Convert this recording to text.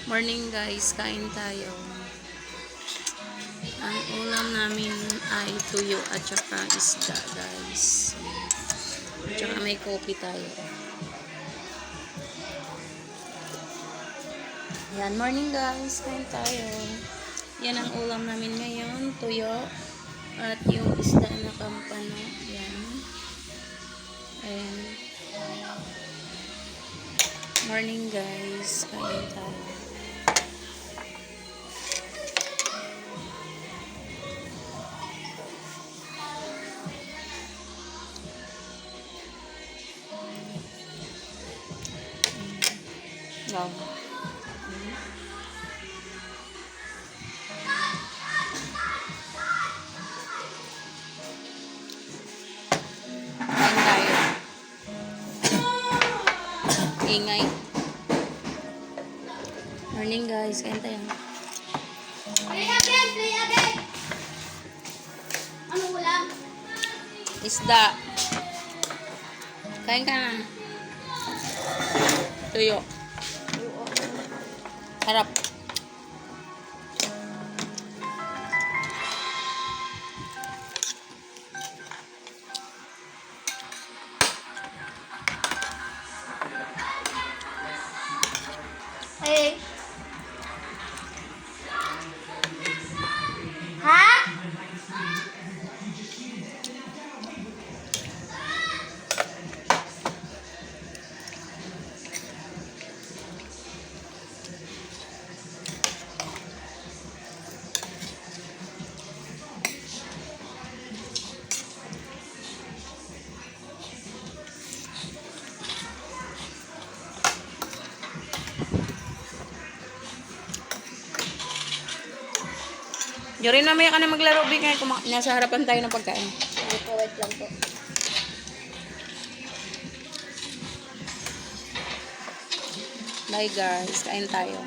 Morning guys, kain tayo. Ang ulam namin ay tuyo at saka isda guys. At saka may coffee tayo. Yan, morning guys, kain tayo. Yan ang ulam namin ngayon, tuyo at yung isda na kampano. Yan. Ayan. Morning guys, kain tayo. Wow. Kain tayo. Ingay. Morning guys, kain tayo. Play again, play again. Ano ulam? Isda. Kain ka na. Tuyo. Harap. Hey. Ha? Jorin, mamaya ka na maglaro, Big. Nasa harapan tayo ng pagkain. Wait lang po. Bye guys, kain tayo.